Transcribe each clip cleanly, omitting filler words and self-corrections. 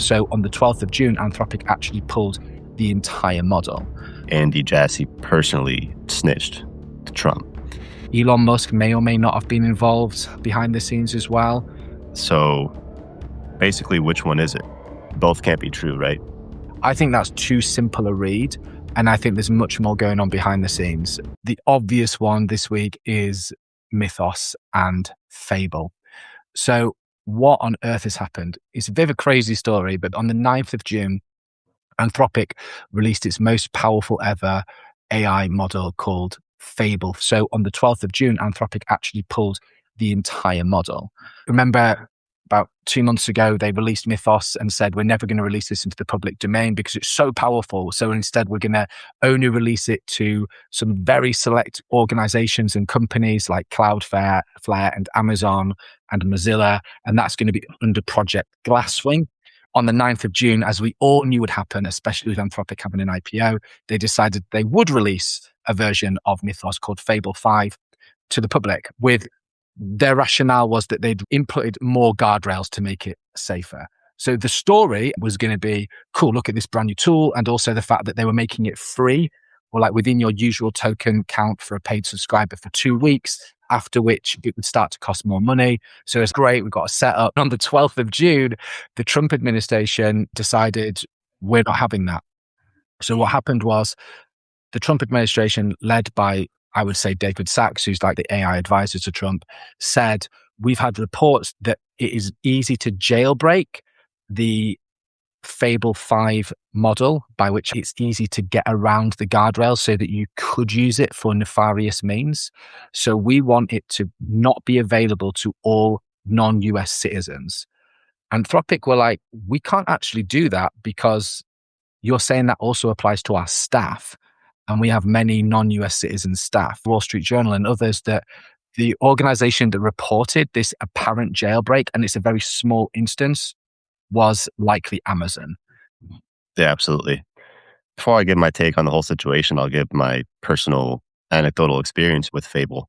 So on the 12th of June, Anthropic actually pulled the entire model. Andy Jassy personally snitched to Trump. Elon Musk may or may not have been involved behind the scenes as well. So basically, which one is it? Both can't be true, right? I think that's too simple a read. And I think there's much more going on behind the scenes. The obvious one this week is Mythos and Fable. So what on earth has happened? It's a bit of a crazy story, but on the 9th of June, Anthropic released its most powerful ever AI model called Fable. So on the 12th of June, Anthropic actually pulled the entire model. Remember, about 2 months ago, they released Mythos and said, we're never going to release this into the public domain because it's so powerful. So instead, we're going to only release it to some very select organizations and companies like Cloudflare and Amazon and Mozilla. And that's going to be under Project Glasswing. On the 9th of June, as we all knew would happen, especially with Anthropic having an IPO, they decided they would release a version of Mythos called Fable 5 to the public. With their rationale was that they'd inputted more guardrails to make it safer. So the story was going to be, cool, look at this brand new tool, and also the fact that they were making it free, or like within your usual token count for a paid subscriber for 2 weeks, after which it would start to cost more money. So it's great. We've got a setup. On the 12th of June, the Trump administration decided we're not having that. So what happened was the Trump administration, led by, I would say, David Sachs, who's like the AI advisor to Trump, said, we've had reports that it is easy to jailbreak the Fable 5 model, by which it's easy to get around the guardrails so that you could use it for nefarious means. So we want it to not be available to all non-US citizens. Anthropic were like, we can't actually do that because you're saying that also applies to our staff. And we have many non-US citizen staff, Wall Street Journal and others, that the organization that reported this apparent jailbreak, and it's a very small instance, was likely Amazon. Yeah, absolutely. Before I give my take on the whole situation, I'll give my personal anecdotal experience with Fable.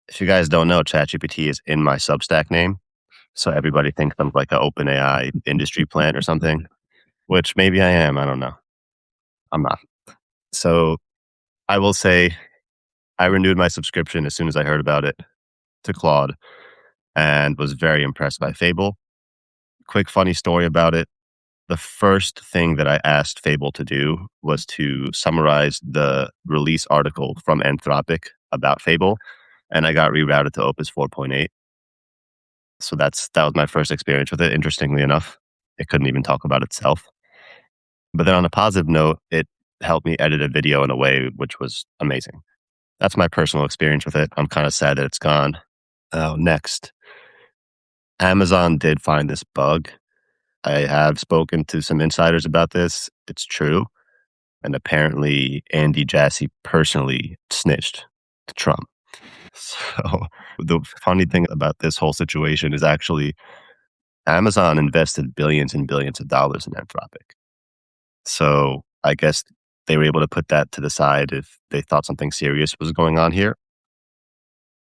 If you guys don't know, ChatGPT is in my Substack name. So everybody thinks I'm like an OpenAI industry plant or something, which maybe I am. I don't know. I'm not. So I will say I renewed my subscription as soon as I heard about it to Claude and was very impressed by Fable. Quick funny story about it. The first thing that I asked Fable to do was to summarize the release article from Anthropic about Fable, and I got rerouted to Opus 4.8. So that was my first experience with it. Interestingly enough, it couldn't even talk about itself. But then on a positive note, it helped me edit a video in a way which was amazing. That's my personal experience with it. I'm kind of sad that it's gone. Next, Amazon did find this bug. I have spoken to some insiders about this. It's true. And apparently Andy Jassy personally snitched to Trump. So the funny thing about this whole situation is actually Amazon invested billions and billions of dollars in Anthropic. So I guess they were able to put that to the side if they thought something serious was going on here.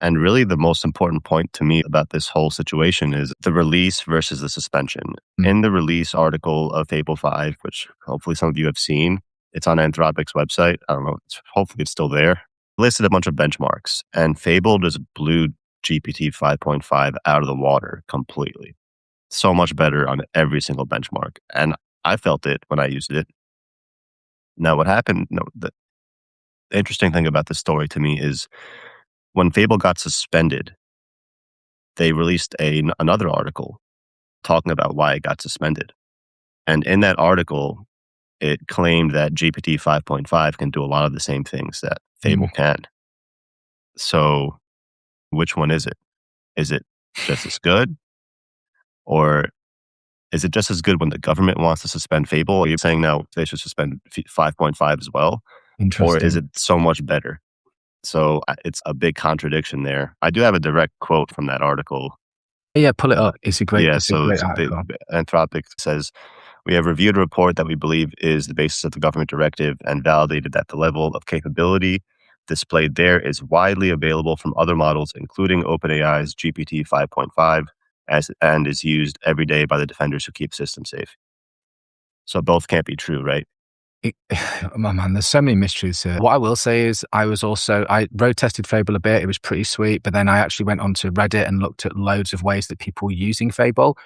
And really the most important point to me about this whole situation is the release versus the suspension. In the release article of Fable 5, which hopefully some of you have seen, it's on Anthropic's website. I don't know, hopefully it's still there. Listed a bunch of benchmarks, and Fable just blew GPT 5.5 out of the water completely. So much better on every single benchmark. And I felt it when I used it. Now, what happened, the interesting thing about this story to me is when Fable got suspended, they released another article talking about why it got suspended. And in that article, it claimed that GPT 5.5 can do a lot of the same things that Fable can. So which one is it? Is it just as good? Or is it just as good when the government wants to suspend Fable? Are you saying now they should suspend 5.5 as well? Or is it so much better? So it's a big contradiction there. I do have a direct quote from that article. Yeah, pull it up. It's a great article. Anthropic says, we have reviewed a report that we believe is the basis of the government directive and validated that the level of capability displayed there is widely available from other models, including OpenAI's GPT 5.5, and is used every day by the defenders who keep systems safe. So both can't be true, right? Oh man, there's so many mysteries here. What I will say is I road tested Fable a bit. It was pretty sweet. But then I actually went onto Reddit and looked at loads of ways that people were using Fable.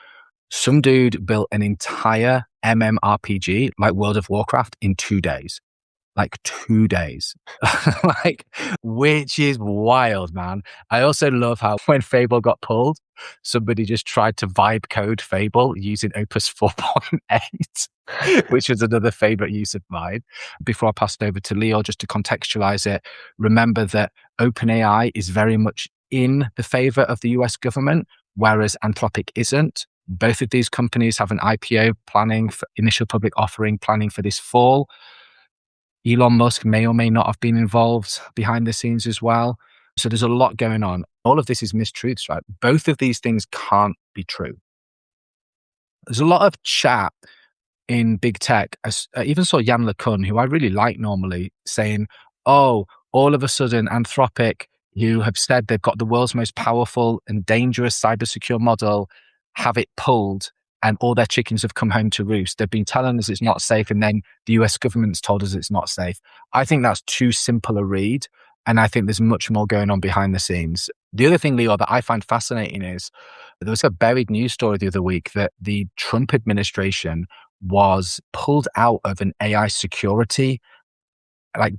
Some dude built an entire MMORPG like World of Warcraft in 2 days. Like 2 days. Like, which is wild, man. I also love how when Fable got pulled, somebody just tried to vibe code Fable using Opus 4.8, which was another favorite use of mine. Before I passed over to Leor, just to contextualize it, remember that OpenAI is very much in the favor of the US government, whereas Anthropic isn't. Both of these companies have an IPO planning for initial public offering planning for this fall. Elon Musk may or may not have been involved behind the scenes as well. So there's a lot going on. All of this is mistruths, right? Both of these things can't be true. There's a lot of chat in big tech. I even saw Jan LeCun, who I really like normally, saying, oh, all of a sudden Anthropic, who have said they've got the world's most powerful and dangerous cybersecure model, have it pulled and all their chickens have come home to roost. They've been telling us it's not safe, and then the US government's told us it's not safe. I think that's too simple a read, and I think there's much more going on behind the scenes. The other thing, Leor, that I find fascinating is there was a buried news story the other week that the Trump administration was pulled out of an AI security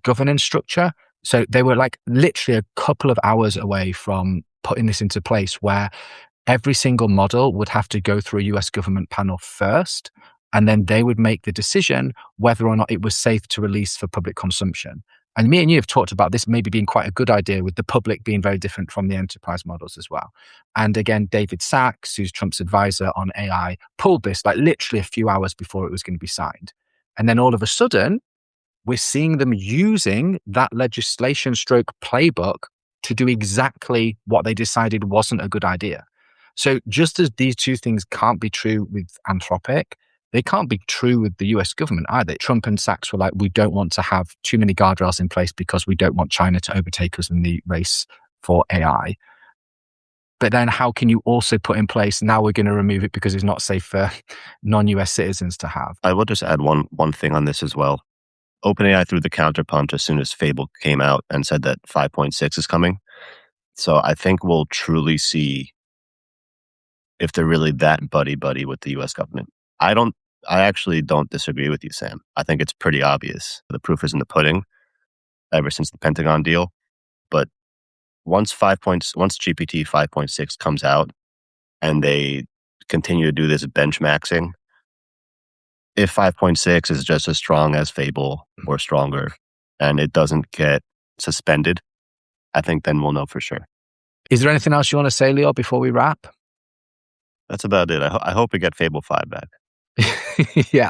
governance structure. So they were literally a couple of hours away from putting this into place, where every single model would have to go through a US government panel first, and then they would make the decision whether or not it was safe to release for public consumption. And me and you have talked about this maybe being quite a good idea, with the public being very different from the enterprise models as well. And again, David Sachs, who's Trump's advisor on AI, pulled this literally a few hours before it was going to be signed. And then all of a sudden, we're seeing them using that legislation stroke playbook to do exactly what they decided wasn't a good idea. So just as these two things can't be true with Anthropic, they can't be true with the US government either. Trump and Sachs were like, we don't want to have too many guardrails in place because we don't want China to overtake us in the race for AI. But then how can you also put in place, now we're going to remove it because it's not safe for non-US citizens to have? I will just add one thing on this as well. OpenAI threw the counterpunch as soon as Fable came out and said that 5.6 is coming. So I think we'll truly see if they're really that buddy-buddy with the US government. I actually don't disagree with you, Sam. I think it's pretty obvious. The proof is in the pudding ever since the Pentagon deal. But once GPT 5.6 comes out and they continue to do this benchmaxing, if 5.6 is just as strong as Fable or stronger and it doesn't get suspended, I think then we'll know for sure. Is there anything else you want to say, Leor, before we wrap? That's about it. I hope we get Fable 5 back. Yeah,